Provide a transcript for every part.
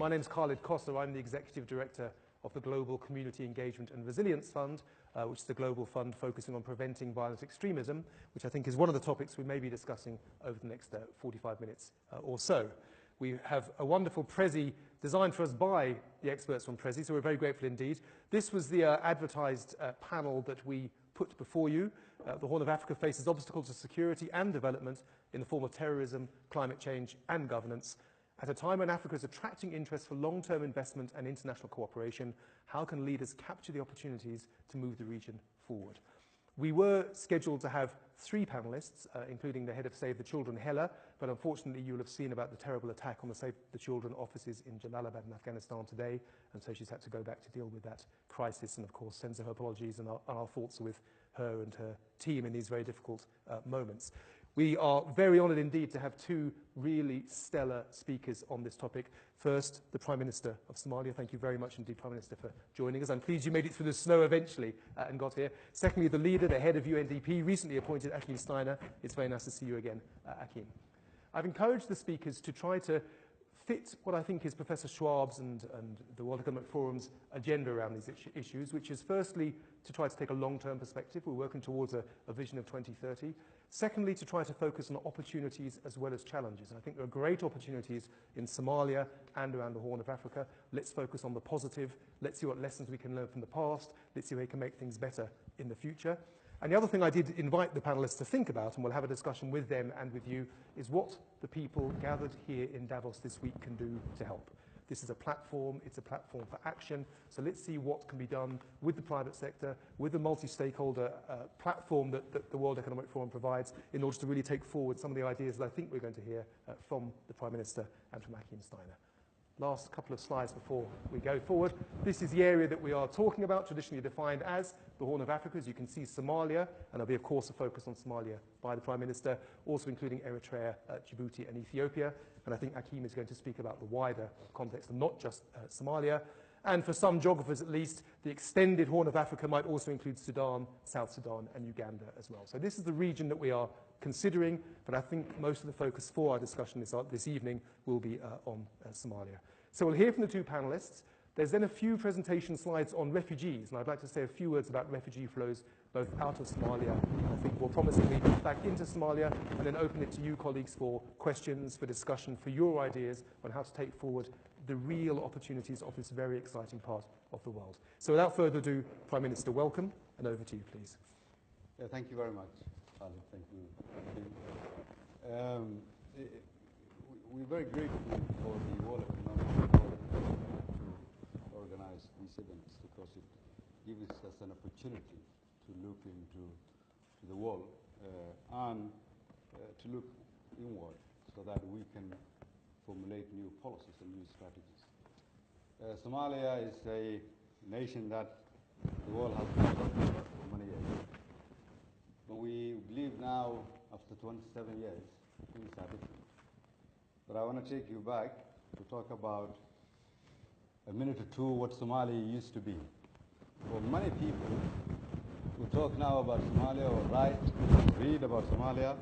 My name is Khalid Koster. I'm the Executive Director of the Global Community Engagement and Resilience Fund, which is the global fund focusing on preventing violent extremism, which I think is one of the topics we may be discussing over the next 45 minutes or so. We have a wonderful Prezi designed for us by the experts from Prezi, so we're very grateful indeed. This was the advertised panel that we put before you. The Horn of Africa faces obstacles to security and development in the form of terrorism, climate change and governance. At a time when Africa is attracting interest for long-term investment and international cooperation, how can leaders capture the opportunities to move the region forward? We were scheduled to have 3 panelists, including the head of Save the Children, Hela, but unfortunately you'll have seen about the terrible attack on the Save the Children offices in Jalalabad in Afghanistan today, and so she's had to go back to deal with that crisis, and of course sends her apologies, and our thoughts are with her and her team in these very difficult moments. We are very honoured indeed to have 2 really stellar speakers on this topic. First, the Prime Minister of Somalia. Thank you very much indeed, Prime Minister, for joining us. I'm pleased you made it through the snow eventually and got here. Secondly, the leader, the head of UNDP, recently appointed Akim Steiner. It's very nice to see you again, Akim. I've encouraged the speakers to try to fit what I think is Professor Schwab's and the World Economic Forum's agenda around these issues, which is firstly to try to take a long-term perspective. We're working towards a vision of 2030. Secondly, to try to focus on opportunities as well as challenges. And I think there are great opportunities in Somalia and around the Horn of Africa. Let's focus on the positive. Let's see what lessons we can learn from the past. Let's see how we can make things better in the future. And the other thing I did invite the panelists to think about, and we'll have a discussion with them and with you, is what the people gathered here in Davos this week can do to help. This is a platform, it's a platform for action, so let's see what can be done with the private sector, with the multi-stakeholder platform that the World Economic Forum provides in order to really take forward some of the ideas that I think we're going to hear from the Prime Minister and from Akim Steiner. Last couple of slides before we go forward. This is the area that we are talking about, traditionally defined as the Horn of Africa. As you can see, Somalia, and there'll be, of course, a focus on Somalia by the Prime Minister, also including Eritrea, Djibouti, and Ethiopia. And I think Akim is going to speak about the wider context and not just Somalia. And for some geographers, at least, the extended Horn of Africa might also include Sudan, South Sudan, and Uganda as well. So this is the region that we are considering, but I think most of the focus for our discussion this evening will be on Somalia. So we'll hear from the 2 panelists. There's then a few presentation slides on refugees, and I'd like to say a few words about refugee flows both out of Somalia, and I think more promisingly back into Somalia, and then open it to you, colleagues, for questions, for discussion, for your ideas on how to take forward the real opportunities of this very exciting part of the world. So without further ado, Prime Minister, welcome, and over to you, please. Yeah, thank you very much, Khalid. Thank you. We're very grateful for the World Economic Forum to organize these events because it gives us an opportunity to look into the world and to look inward so that we can formulate new policies and new strategies. Somalia is a nation that the world has been talking about for many years. But we believe now, after 27 years, things are different. But I want to take you back to talk about a minute or two what Somalia used to be. For many people who talk now about Somalia or write, read about Somalia,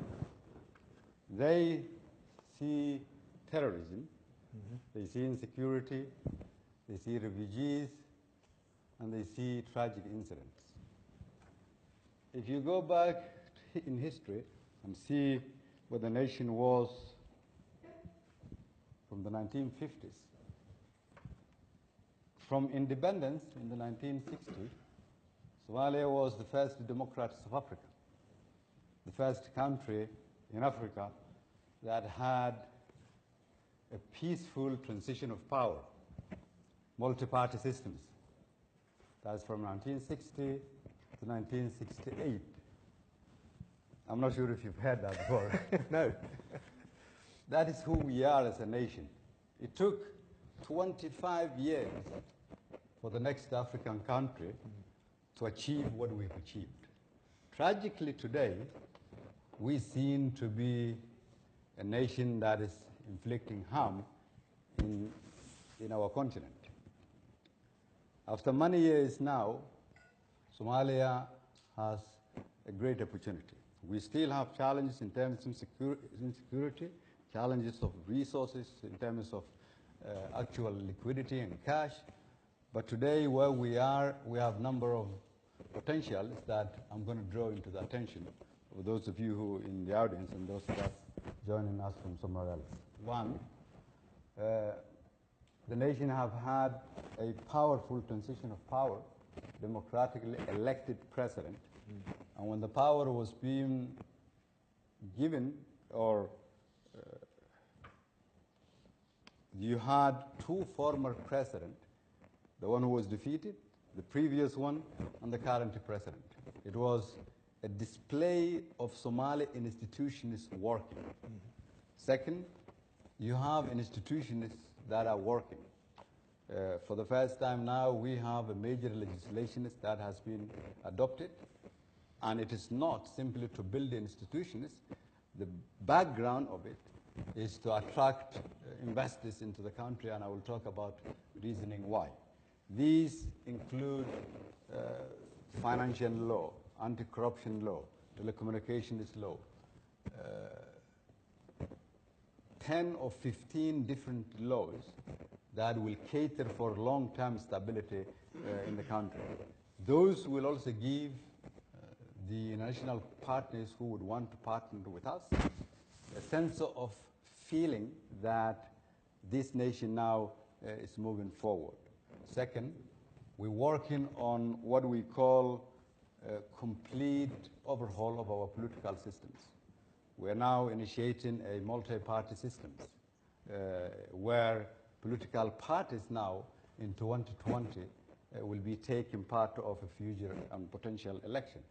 they see terrorism, they see insecurity, they see refugees, and they see tragic incidents. If you go back in history and see what the nation was from the 1950s, from independence in the 1960s, Somalia was the first democracy of Africa, the first country in Africa that had a peaceful transition of power, multi-party systems. That's from 1960 to 1968. I'm not sure if you've heard that before. No. That is who we are as a nation. It took 25 years for the next African country to achieve what we've achieved. Tragically today, we seem to be a nation that is inflicting harm in our continent. After many years now, Somalia has a great opportunity. We still have challenges in terms of insecurity, challenges of resources, in terms of actual liquidity and cash. But today, where we are, we have a number of potentials that I'm going to draw into the attention of those of you who in the audience and those of us joining us from somewhere else. One, the nation have had a powerful transition of power, democratically elected president, and when the power was being given, or you had two former presidents, the one who was defeated, the previous one, and the current president. It was a display of Somali institutions working. Second, you have institutions that are working. For the first time now, we have a major legislation that has been adopted, and it is not simply to build institutions. The background of it is to attract investors into the country, and I will talk about reasoning why. These include financial law, anti-corruption law, telecommunications law, 10 or 15 different laws that will cater for long-term stability in the country. Those will also give the international partners who would want to partner with us a sense of feeling that this nation now is moving forward. Second, we're working on what we call a complete overhaul of our political systems. We're now initiating a multi-party system where political parties now in 2020 will be taking part of a future and potential election.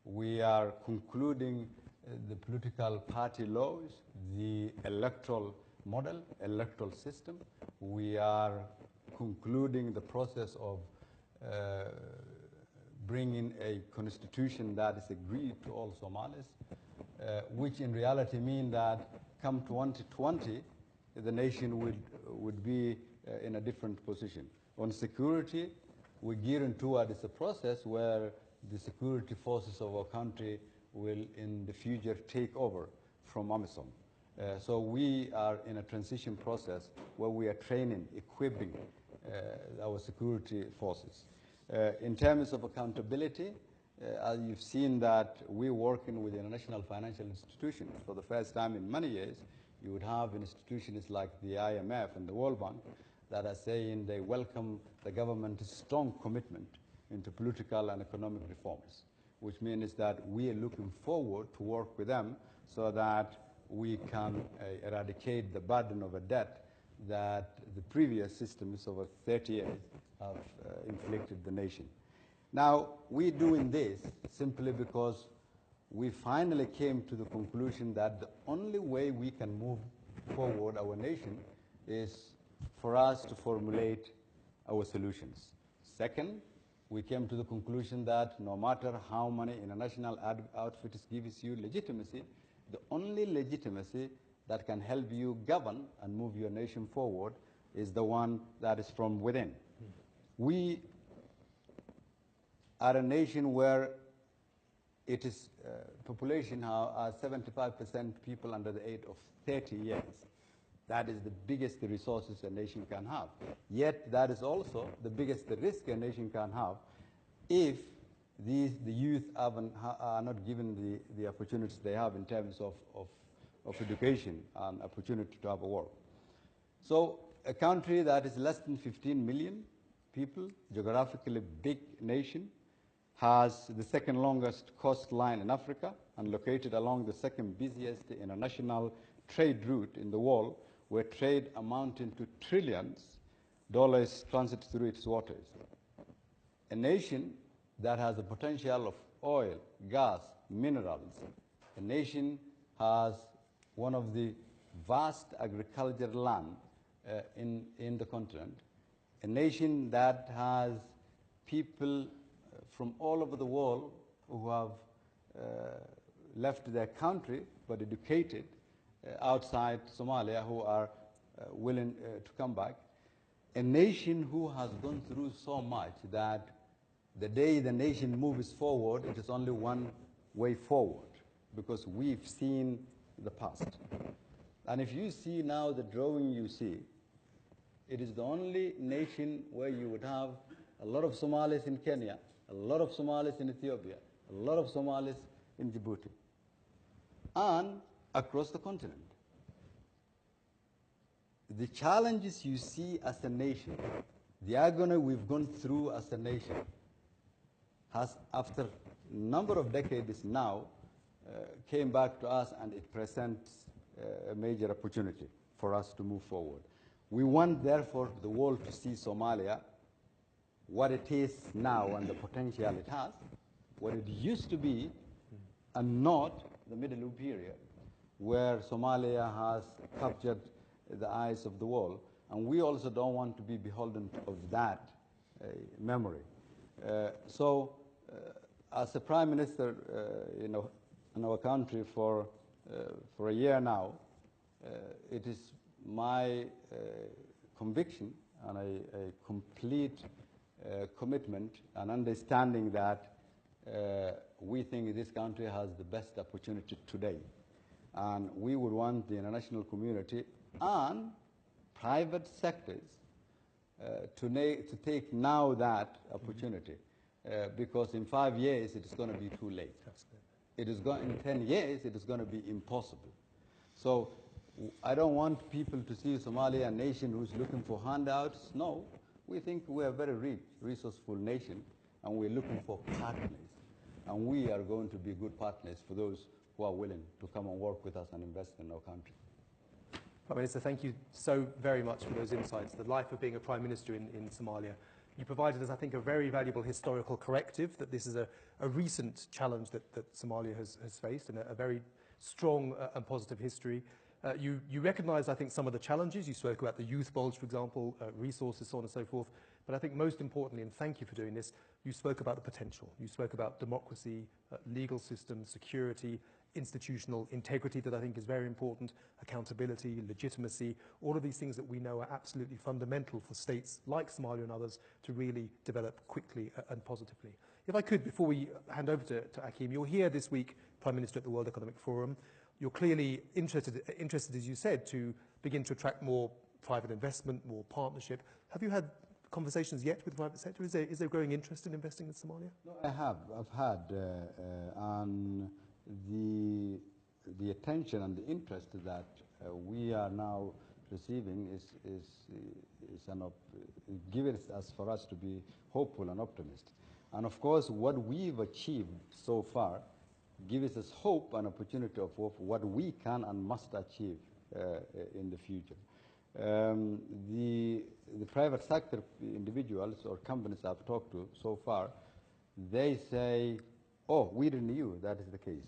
We are concluding the political party laws, the electoral model, electoral system. We are concluding the process of bringing a constitution that is agreed to all Somalis, which in reality mean that come 2020, the nation would be in a different position. On security, we're gearing towards a process where the security forces of our country will in the future take over from AMISOM. So we are in a transition process where we are training, equipping our security forces. In terms of accountability, you've seen that we're working with international financial institutions. For the first time in many years, you would have institutions like the IMF and the World Bank that are saying they welcome the government's strong commitment into political and economic reforms, which means that we are looking forward to work with them so that we can eradicate the burden of a debt that the previous systems over 30 years have inflicted the nation. Now, we're doing this simply because we finally came to the conclusion that the only way we can move forward our nation is for us to formulate our solutions. Second, we came to the conclusion that no matter how many international outfits gives you legitimacy, the only legitimacy that can help you govern and move your nation forward is the one that is from within. We are a nation where it is population are 75% people under the age of 30 years. That is the biggest resources a nation can have. Yet that is also the biggest risk a nation can have if the youth are not given the opportunities they have in terms of education and opportunity to have a work. So a country that is less than 15 million people, geographically big nation, has the second longest coastline in Africa and located along the second busiest international trade route in the world, where trade amounting to trillions dollars transit through its waters. A nation that has the potential of oil, gas, minerals. A nation has one of the vast agricultural land in the continent. A nation that has people from all over the world who have left their country but educated outside Somalia who are willing to come back. A nation who has gone through so much that the day the nation moves forward, it is only one way forward because we've seen the past. And if you see now the drawing you see, It is the only nation where you would have a lot of Somalis in Kenya, a lot of Somalis in Ethiopia, a lot of Somalis in Djibouti, and across the continent. The challenges you see as a nation, the agony we've gone through as a nation, has, after a number of decades now, came back to us, and it presents a major opportunity for us to move forward. We want, therefore, the world to see Somalia, what it is now and the potential it has, what it used to be, and not the Middle period, where Somalia has captured the eyes of the world. And we also don't want to be beholden of that memory. As a prime minister, in our country for a year now, it is my conviction and a complete commitment and understanding that we think this country has the best opportunity today. And we would want the international community and private sectors to take now that opportunity. Because in 5 years, it is going to be too late. It is in 10 years, it is going to be impossible. So I don't want people to see Somalia a nation who's looking for handouts. No, we think we're a very rich, resourceful nation, and we're looking for partners. And we are going to be good partners for those who are willing to come and work with us and invest in our country. Prime Minister, thank you so very much for those insights. The life of being a Prime Minister in Somalia. You provided us, I think, a very valuable historical corrective, that this is a recent challenge that Somalia has faced, and a very strong and positive history. You recognized, I think, some of the challenges. You spoke about the youth bulge, for example, resources, so on and so forth. But I think most importantly, and thank you for doing this, you spoke about the potential. You spoke about democracy, legal system, security, institutional integrity, that I think is very important, accountability, legitimacy, all of these things that we know are absolutely fundamental for states like Somalia and others to really develop quickly and positively. If I could, before we hand over to Akim, you're here this week, Prime Minister, at the World Economic Forum. You're clearly interested, as you said, to begin to attract more private investment, more partnership. Have you had conversations yet with the private sector? Is there growing interest in investing in Somalia? No, I have. I've had, and the attention and the interest that we are now receiving gives us for us to be hopeful and optimistic. And of course, what we've achieved so far gives us hope and opportunity of what we can and must achieve in the future. The private sector individuals or companies I've talked to so far, they say, oh, we didn't know that is the case,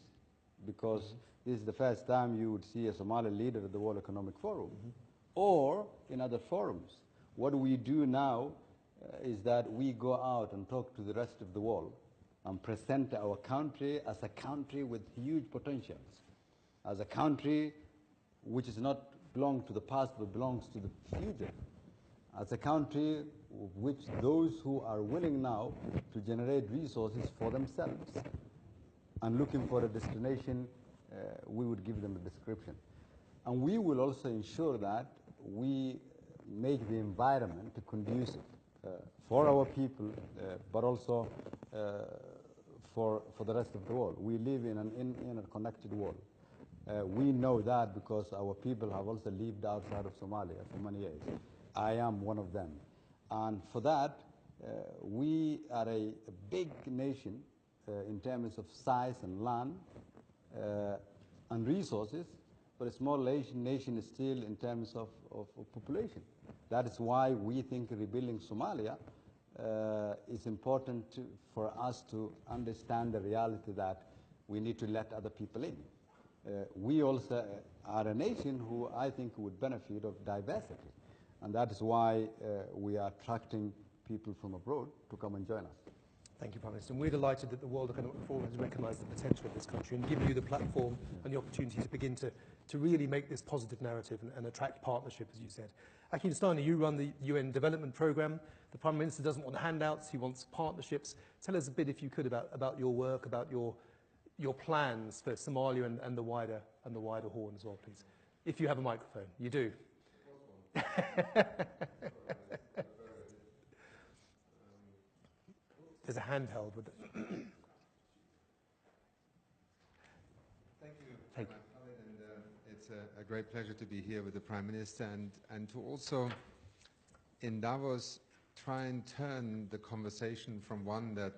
because this is the first time you would see a Somali leader at the World Economic Forum or in other forums. What we do now is that we go out and talk to the rest of the world and present our country as a country with huge potentials, as a country which is not belong to the past but belongs to the future, as a country which those who are willing now to generate resources for themselves and looking for a destination, we would give them a description. And we will also ensure that we make the environment conducive for our people, but also for the rest of the world. We live in an interconnected world. We know that because our people have also lived outside of Somalia for many years. I am one of them. And for that, we are a big nation in terms of size and land and resources, but a small nation is still in terms of population. That is why we think rebuilding Somalia is important for us to understand the reality that we need to let other people in. We also are a nation who I think would benefit of diversity, and that is why we are attracting people from abroad to come and join us. Thank you, Prime Minister. And we're delighted that the World Economic Forum has recognised the potential of this country and given you the platform and the opportunity to begin to really make this positive narrative and attract partnership, as you said. Akim Steiner, you run the UN Development Programme. The Prime Minister doesn't want handouts, he wants partnerships. Tell us a bit, if you could, about your work, about your plans for Somalia and the wider Horn as well, please. If you have a microphone. You do. There's a handheld with it. Thank you, Thank you. Khalid, and it's a great pleasure to be here with the Prime Minister and to also in Davos try and turn the conversation from one that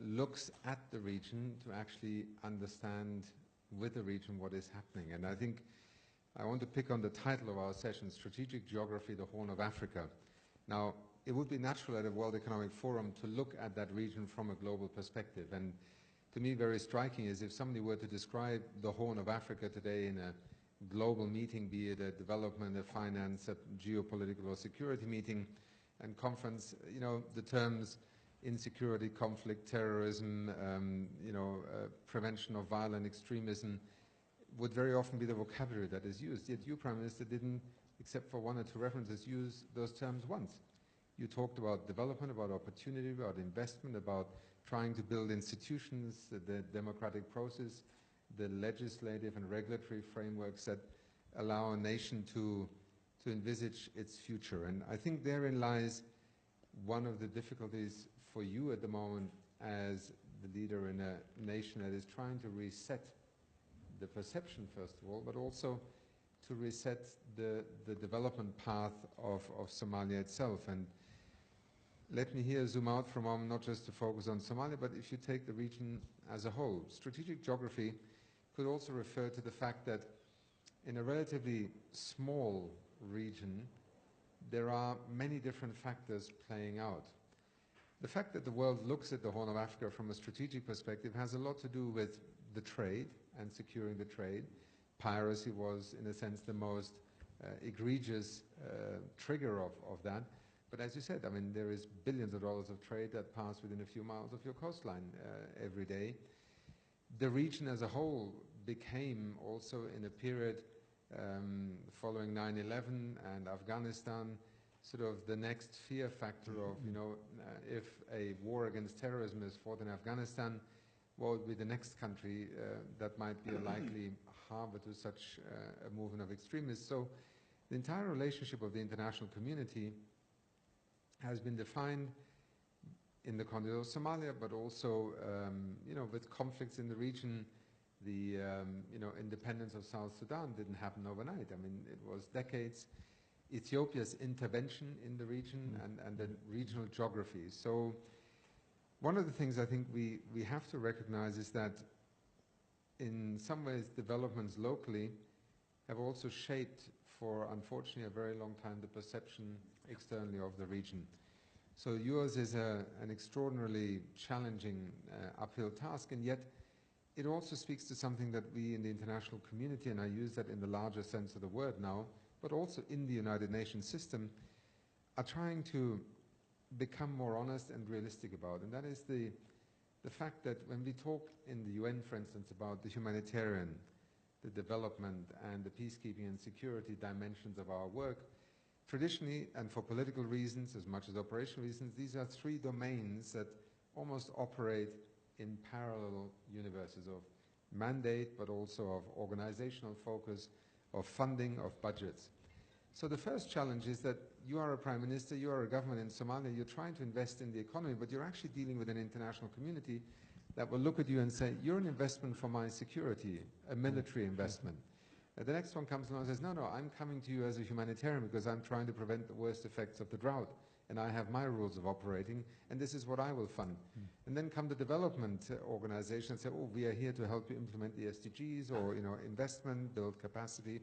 looks at the region to actually understand with the region what is happening. And I think I want to pick on the title of our session, Strategic Geography, the Horn of Africa. Now, it would be natural at a World Economic Forum to look at that region from a global perspective. And to me, very striking is if somebody were to describe the Horn of Africa today in a global meeting, be it a development, a finance, a geopolitical or security meeting and conference, you know, the terms insecurity, conflict, terrorism, prevention of violent extremism would very often be the vocabulary that is used. Yet you, Prime Minister, didn't, except for one or two references, use those terms once. You talked about development, about opportunity, about investment, about trying to build institutions, the democratic process, the legislative and regulatory frameworks that allow a nation to envisage its future. And I think therein lies one of the difficulties for you at the moment as the leader in a nation that is trying to reset the perception, first of all, but also to reset the development path of Somalia itself. And let me here zoom out for a moment, not just to focus on Somalia, but if you take the region as a whole. Strategic geography could also refer to the fact that in a relatively small region, there are many different factors playing out. The fact that the world looks at the Horn of Africa from a strategic perspective has a lot to do with the trade and securing the trade. Piracy was, in a sense, the most egregious trigger of that. But as you said, I mean, there is billions of dollars of trade that pass within a few miles of your coastline every day. The region as a whole became also in a period following 9/11 and Afghanistan, sort of the next fear factor of, you know, if a war against terrorism is fought in Afghanistan, what would be the next country that might be a likely harbor to such a movement of extremists? So the entire relationship of the international community has been defined in the context of Somalia, but also, with conflicts in the region. The independence of South Sudan didn't happen overnight. I mean, it was decades. Ethiopia's intervention in the region and the regional geography. So one of the things I think we have to recognize is that in some ways developments locally have also shaped for, unfortunately, a very long time the perception externally of the region. So yours is an extraordinarily challenging uphill task, and yet it also speaks to something that we in the international community, and I use that in the larger sense of the word now, but also in the United Nations system, are trying to become more honest and realistic about. And that is the fact that when we talk in the UN, for instance, about the humanitarian, the development, and the peacekeeping and security dimensions of our work, traditionally, and for political reasons as much as operational reasons, these are three domains that almost operate in parallel universes of mandate, but also of organizational focus, of funding, of budgets. So the first challenge is that you are a prime minister, you are a government in Somalia, you're trying to invest in the economy, but you're actually dealing with an international community that will look at you and say, you're an investment for my security, a military investment. The next one comes along and says, no, I'm coming to you as a humanitarian because I'm trying to prevent the worst effects of the drought. And I have my rules of operating, and this is what I will fund. And then come the development organizations and say, oh, we are here to help you implement the SDGs or, investment, build capacity.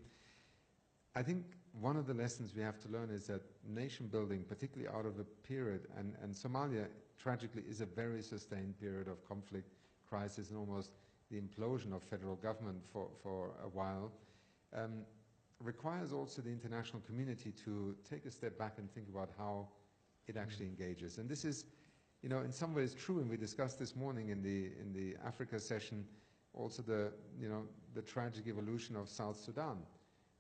I think one of the lessons we have to learn is that nation building, particularly out of a period, and Somalia, tragically, is a very sustained period of conflict, crisis, and almost the implosion of federal government for a while, requires also the international community to take a step back and think about how it actually engages. And this is, in some ways true, and we discussed this morning in the Africa session, also the tragic evolution of South Sudan,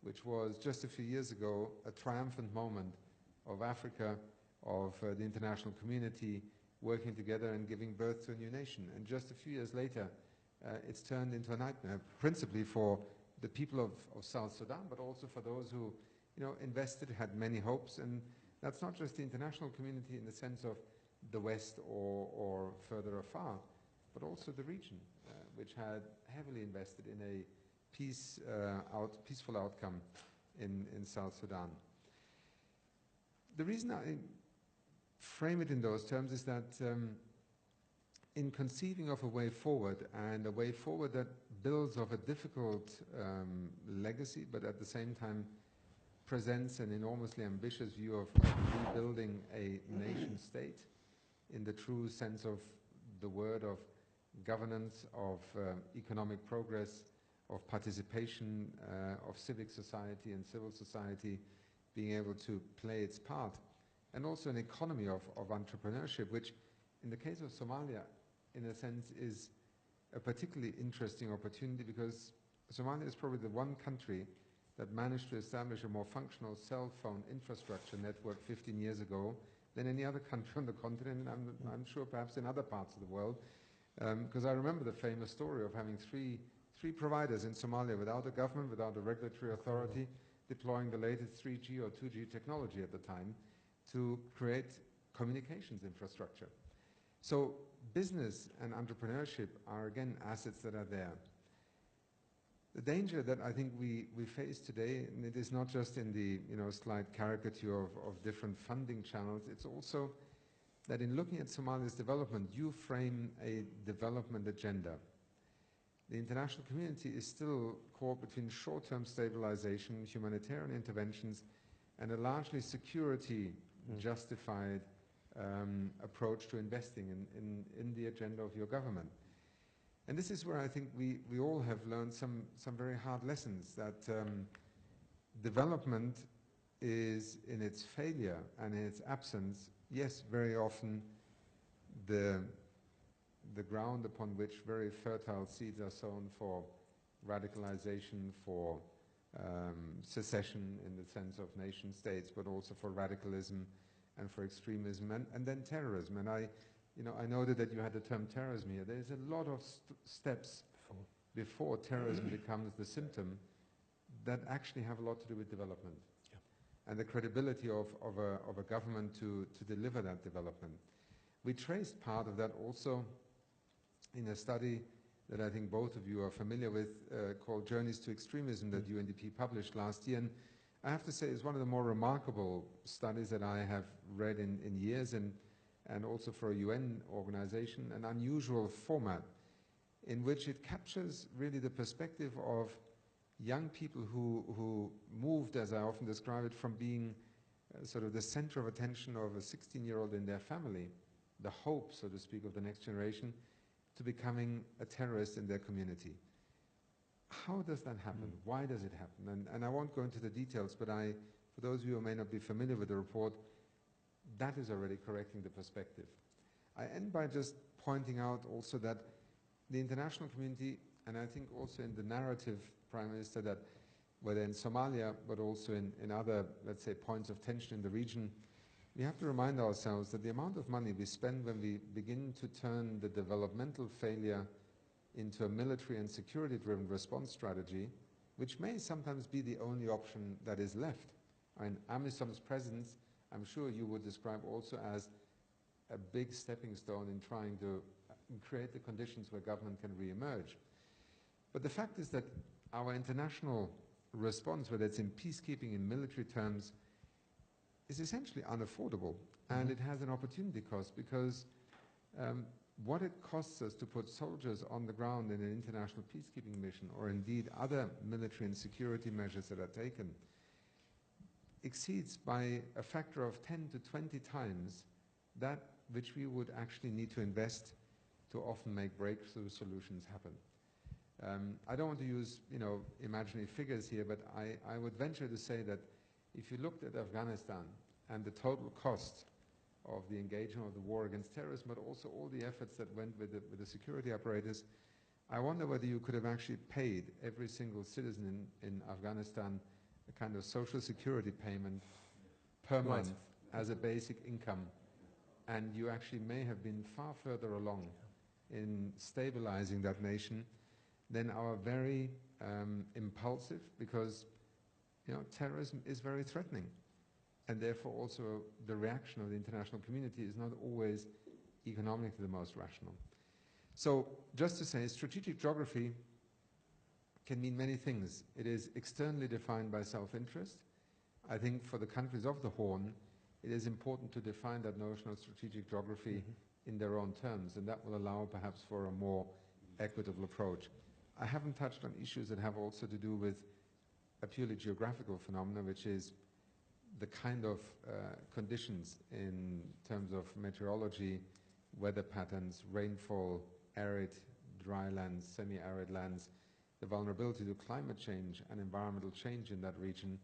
which was just a few years ago a triumphant moment of Africa, of the international community working together and giving birth to a new nation. And just a few years later, it's turned into a nightmare, principally for the people of South Sudan, but also for those who invested, had many hopes, and that's not just the international community in the sense of the West or further afar, but also the region, which had heavily invested in a peaceful outcome in South Sudan. The reason I frame it in those terms is that in conceiving of a way forward, and a way forward that builds off a difficult legacy, but at the same time presents an enormously ambitious view of rebuilding a nation state in the true sense of the word, of governance, of economic progress, of participation, of civic society and civil society being able to play its part, and also an economy of entrepreneurship, which in the case of Somalia, in a sense, is a particularly interesting opportunity, because Somalia is probably the one country that managed to establish a more functional cell phone infrastructure network 15 years ago than any other country on the continent, and I'm sure perhaps in other parts of the world, because I remember the famous story of having three providers in Somalia without a government, without a regulatory authority, deploying the latest 3G or 2G technology at the time to create communications infrastructure. So business and entrepreneurship are again assets that are there. The danger that I think we face today, and it is not just in the slight caricature of different funding channels, it's also that in looking at Somalia's development, you frame a development agenda. The international community is still caught between short-term stabilization, humanitarian interventions, and a largely security-justified approach to investing in the agenda of your government. And this is where I think we all have learned some very hard lessons, that development is, in its failure and in its absence, yes, very often the ground upon which very fertile seeds are sown for radicalization, for secession in the sense of nation states, but also for radicalism and for extremism, and then terrorism. And I noted that you had the term terrorism here. There's a lot of steps before terrorism becomes the symptom that actually have a lot to do with development, and the credibility of a government to deliver that development. We traced part of that also in a study that I think both of you are familiar with, called Journeys to Extremism, that UNDP published last year. And I have to say it's one of the more remarkable studies that I have read in years, and also for a UN organization, an unusual format in which it captures really the perspective of young people who moved, as I often describe it, from being sort of the center of attention of a 16-year-old in their family, the hope, so to speak, of the next generation, to becoming a terrorist in their community. How does that happen? Why does it happen? And I won't go into the details, but for those of you who may not be familiar with the report, that is already correcting the perspective. I end by just pointing out also that the international community, and I think also in the narrative, Prime Minister, that whether in Somalia, but also in other, let's say, points of tension in the region, we have to remind ourselves that the amount of money we spend when we begin to turn the developmental failure into a military and security-driven response strategy, which may sometimes be the only option that is left. And AMISOM's presence, I'm sure you would describe also as a big stepping stone in trying to create the conditions where government can re-emerge. But the fact is that our international response, whether it's in peacekeeping, in military terms, is essentially unaffordable. And it has an opportunity cost, because what it costs us to put soldiers on the ground in an international peacekeeping mission, or indeed other military and security measures that are taken, exceeds by a factor of 10 to 20 times that which we would actually need to invest to often make breakthrough solutions happen. I don't want to use imaginary figures here, but I would venture to say that if you looked at Afghanistan and the total cost of the engagement of the war against terrorism, but also all the efforts that went with the security apparatus, I wonder whether you could have actually paid every single citizen in Afghanistan a kind of social security payment per month as a basic income, and you actually may have been far further along in stabilizing that nation than our very impulsive, because terrorism is very threatening. And therefore also the reaction of the international community is not always economically the most rational. So just to say, strategic geography can mean many things. It is externally defined by self-interest. I think for the countries of the Horn, it is important to define that notion of strategic geography in their own terms, and that will allow perhaps for a more equitable approach. I haven't touched on issues that have also to do with a purely geographical phenomena, which is the kind of conditions in terms of meteorology, weather patterns, rainfall, arid, dry lands, semi-arid lands. The vulnerability to climate change and environmental change in that region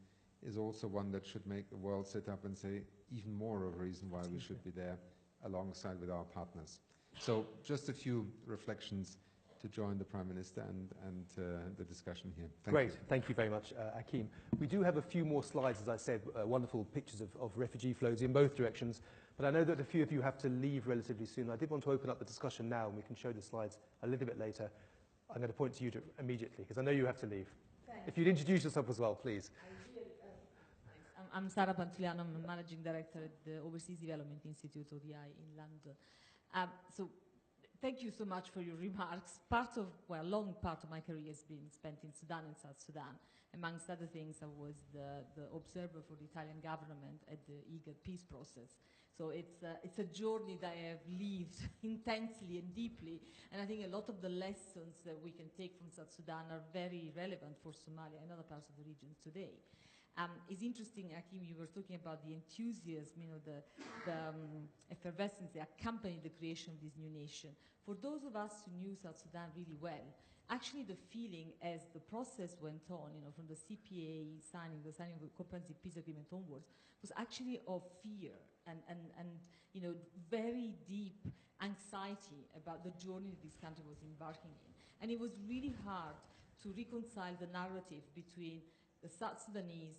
is also one that should make the world sit up and say even more of a reason why we should be there alongside with our partners. So just a few reflections to join the Prime Minister and the discussion here. Great, thank you very much, Akeem. We do have a few more slides, as I said, wonderful pictures of refugee flows in both directions, but I know that a few of you have to leave relatively soon. I did want to open up the discussion now, and we can show the slides a little bit later. I'm going to point to you immediately, because I know you have to leave. Thanks. If you'd introduce yourself as well, please. I'm Sara Pantuliano, I'm Managing Director at the Overseas Development Institute, ODI, in London. So thank you so much for your remarks. A long part of my career has been spent in Sudan and South Sudan. Amongst other things, I was the observer for the Italian government at the eager peace process. So it's a journey that I have lived intensely and deeply, and I think a lot of the lessons that we can take from South Sudan are very relevant for Somalia and other parts of the region today. It's interesting, Akeem, you were talking about the enthusiasm, the effervescence that accompanied the creation of this new nation. For those of us who knew South Sudan really well, actually the feeling as the process went on, from the CPA signing, the signing of the Comprehensive Peace Agreement onwards, was actually of fear and very deep anxiety about the journey this country was embarking in. And it was really hard to reconcile the narrative between the South Sudanese,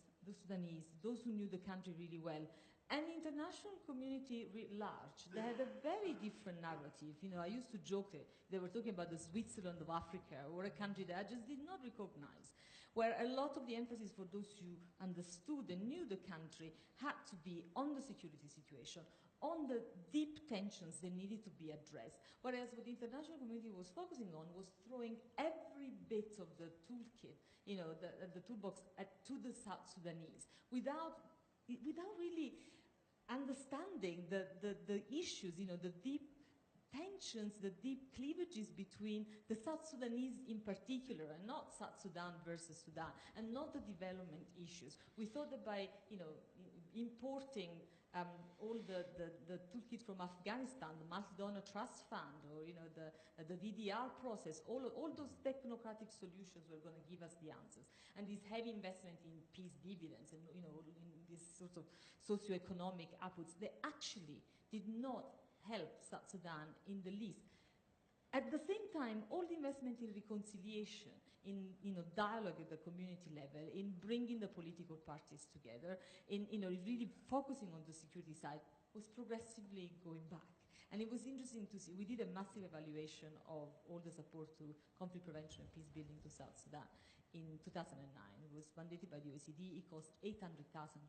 those who knew the country really well, and the international community writ large. They had a very different narrative. I used to joke that they were talking about the Switzerland of Africa, or a country that I just did not recognize, where a lot of the emphasis for those who understood and knew the country had to be on the security situation, on the deep tensions that needed to be addressed. Whereas what the international community was focusing on was throwing every bit of the toolkit, the toolbox to the South Sudanese without really understanding the issues, the deep tensions, the deep cleavages between the South Sudanese in particular, and not South Sudan versus Sudan, and not the development issues. We thought that by, importing all the toolkit from Afghanistan, the multi-donor trust fund, or the DDR process, all those technocratic solutions were going to give us the answers. And this heavy investment in peace dividends and in this sort of socioeconomic outputs, they actually did not help South Sudan in the least. At the same time, all the investment in reconciliation, in dialogue at the community level, in bringing the political parties together, in really focusing on the security side, was progressively going back. And it was interesting to see. We did a massive evaluation of all the support to conflict prevention and peace building to South Sudan in 2009. It was mandated by the OECD. It cost 800,000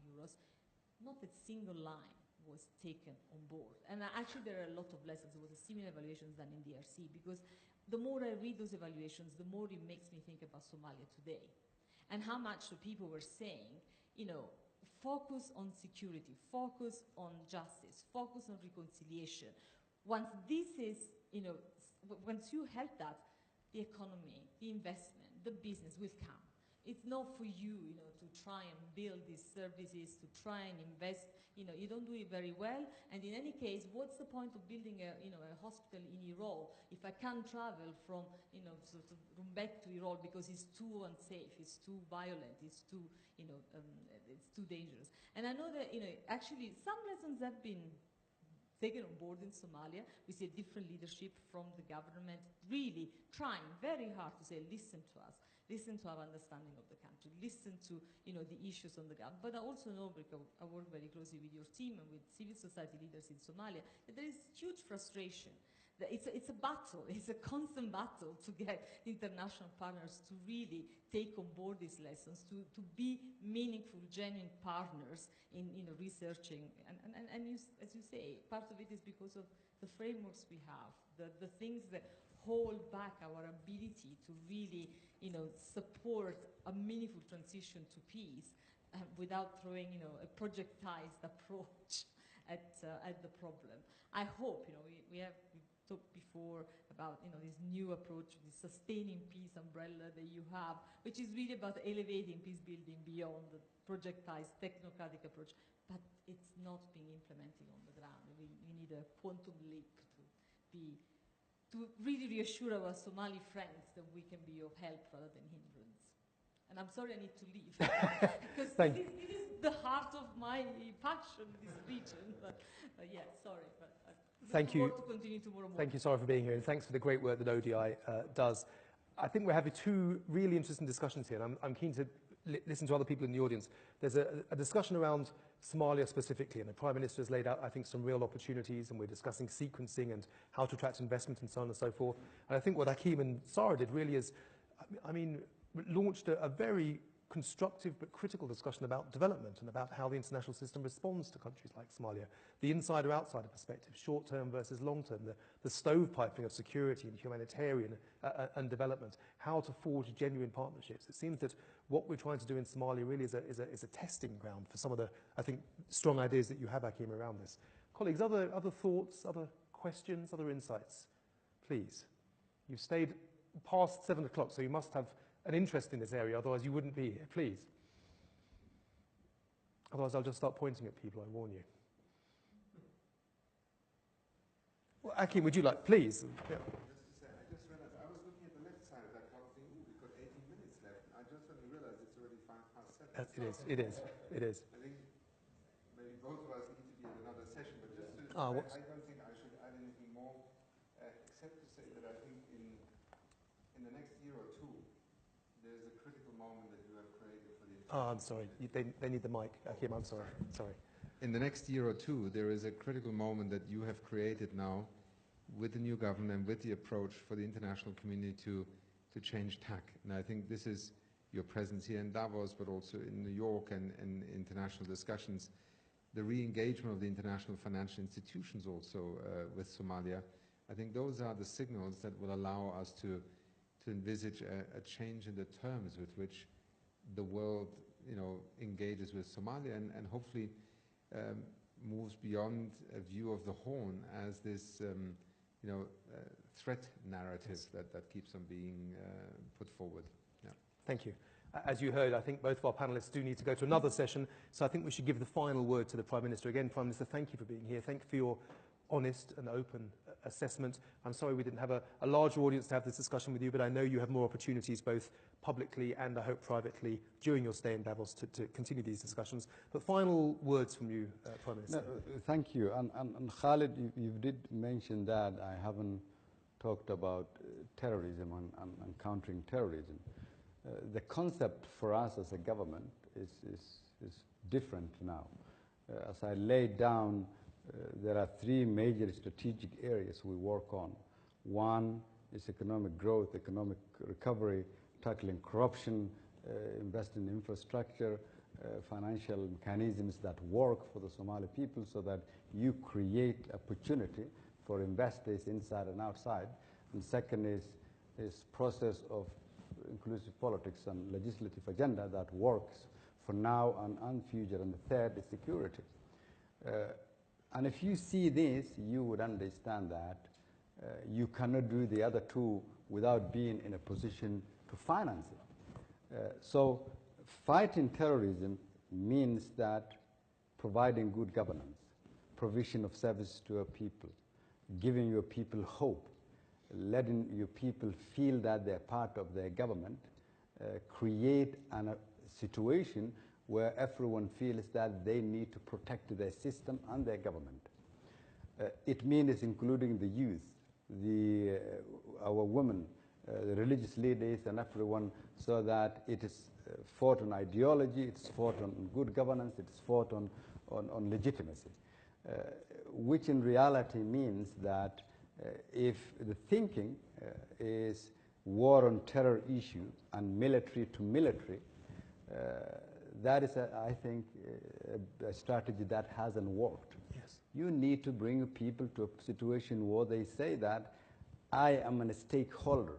euros. Not a single line was taken on board. And actually there are a lot of lessons. There was a similar evaluation done in DRC, because the more I read those evaluations, the more it makes me think about Somalia today. And how much the people were saying, focus on security, focus on justice, focus on reconciliation. Once this is, once you have that, the economy, the investment, the business will come. It's not for you, to try and build these services, to try and invest. You don't do it very well. And in any case, what's the point of building a hospital in Iraq if I can't travel from, sort of Rumbek to Iraq because it's too unsafe, it's too violent, it's too, it's too dangerous. And I know that, actually some lessons have been taken on board in Somalia. We see a different leadership from the government, really trying very hard to say, listen to us. listen to our understanding of the country, listen to the issues on the ground. But I also know, because I work very closely with your team and with civil society leaders in Somalia, that there is huge frustration. That it's a battle, it's a constant battle to get international partners to really take on board these lessons, to be meaningful, genuine partners in researching. And as you say, part of it is because of the frameworks we have, the things that hold back our ability to really support a meaningful transition to peace without throwing a projectized approach at the problem. I hope we talked before about this new approach, this sustaining peace umbrella that you have, which is really about elevating peace building beyond the projectized technocratic approach, but it's not being implemented on the ground. We need a quantum leap to really reassure our Somali friends that we can be of help rather than hindrance. And I'm sorry I need to leave, because this is the heart of my passion, this region. But yeah, sorry. But Thank you. To continue tomorrow morning. Thank you, Sarah, for being here, and thanks for the great work that ODI does. I think we're having two really interesting discussions here, and I'm keen to listen to other people in the audience. There's a discussion around Somalia specifically, and the Prime Minister has laid out, I think, some real opportunities, and we're discussing sequencing and how to attract investment and so on and so forth. And I think what Hakeem and Sarah did really is, launched a very constructive but critical discussion about development and about how the international system responds to countries like Somalia. The inside or outsider perspective, short-term versus long-term, the stovepiping of security and humanitarian and development, how to forge genuine partnerships. It seems that what we're trying to do in Somalia really is a testing ground for some of the, I think, strong ideas that you have, Hakeem, around this. Colleagues, other thoughts, other questions, other insights? Please. You've stayed past 7 o'clock, so you must have an interest in this area, otherwise you wouldn't be here. Please. Otherwise I'll just start pointing at people, I warn you. Well, Hakeem, would you like, please? Yeah. Just to say, I just realized, I was looking at the left side of that clock thinking we've got 18 minutes left. I just suddenly realized it's already 7:05. It is. I think maybe both of us need to be in another session, but just to, Ah, I don't think I should add anything more, except to say that I think in the next year or two, there's a critical moment that you have created for the... Oh, I'm sorry. They need the mic. Hakeem, I'm sorry. Sorry. In the next year or two, there is a critical moment that you have created now with the new government and with the approach for the international community to change tack. And I think this is your presence here in Davos, but also in New York and international discussions, the re-engagement of the international financial institutions also with Somalia. I think those are the signals that will allow us to envisage a change in the terms with which the world, engages with Somalia and hopefully moves beyond a view of the Horn as this, threat narrative that keeps on being put forward. Yeah. Thank you. As you heard, I think both of our panelists do need to go to another session, so I think we should give the final word to the Prime Minister. Again, Prime Minister, thank you for being here. Thank you for your honest and open assessment. I'm sorry we didn't have a larger audience to have this discussion with you, but I know you have more opportunities both publicly and I hope privately during your stay in Davos to continue these discussions. But final words from you, Prime Minister. No, thank you. And Khalid, you did mention that I haven't talked about terrorism and countering terrorism. The concept for us as a government is different now. As I laid down, there are three major strategic areas we work on. One is economic growth, economic recovery, tackling corruption, investing in infrastructure, financial mechanisms that work for the Somali people so that you create opportunity for investors inside and outside. And second is process of inclusive politics and legislative agenda that works for now and future. And the third is security. And if you see this, you would understand that you cannot do the other two without being in a position to finance it. So fighting terrorism means that providing good governance, provision of service to your people, giving your people hope, letting your people feel that they're part of their government, create a situation where everyone feels that they need to protect their system and their government. It means including the youth, our women, the religious leaders and everyone, so that it is fought on ideology, it's fought on good governance, it's fought on legitimacy, which in reality means that if the thinking is war on terror issue and military to military, that is, I think, a strategy that hasn't worked. Yes. You need to bring people to a situation where they say that I am a stakeholder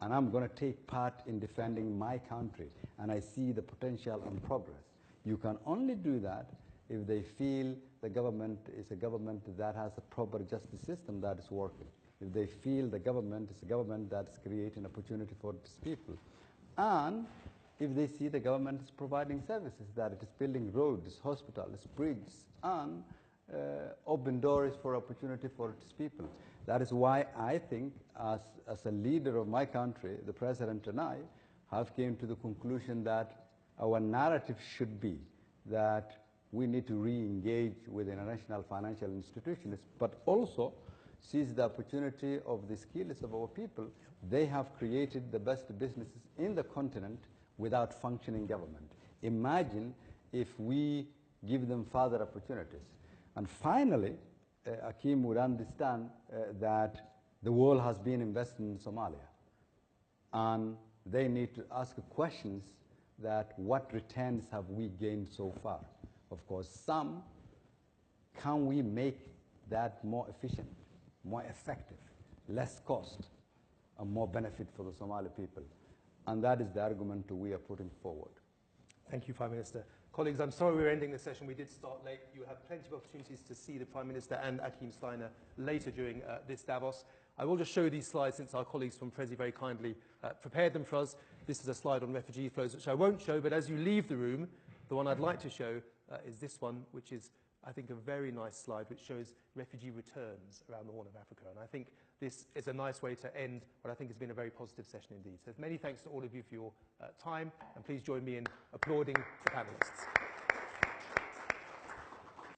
and I'm going to take part in defending my country, and I see the potential and progress. You can only do that if they feel the government is a government that has a proper justice system that is working, if they feel the government is a government that is creating opportunity for its people, and if they see the government is providing services, that it is building roads, hospitals, bridges, and open doors for opportunity for its people. That is why I think, as a leader of my country, the President and I have came to the conclusion that our narrative should be that we need to re-engage with international financial institutions, but also seize the opportunity of the skills of our people. They have created the best businesses in the continent without functioning government. Imagine if we give them further opportunities. And finally, Akim would understand that the world has been investing in Somalia. And they need to ask questions that what returns have we gained so far? Of course, some, can we make that more efficient, more effective, less cost, and more benefit for the Somali people? And that is the argument we are putting forward. Thank you, Prime Minister. Colleagues, I'm sorry we're ending the session. We did start late. You have plenty of opportunities to see the Prime Minister and Akim Steiner later during this Davos. I will just show these slides since our colleagues from Prezi very kindly prepared them for us. This is a slide on refugee flows, which I won't show, but as you leave the room, the one I'd like to show is this one, which is, I think, a very nice slide, which shows refugee returns around the Horn of Africa. And I think this is a nice way to end what I think has been a very positive session indeed. So many thanks to all of you for your time, and please join me in applauding the panelists.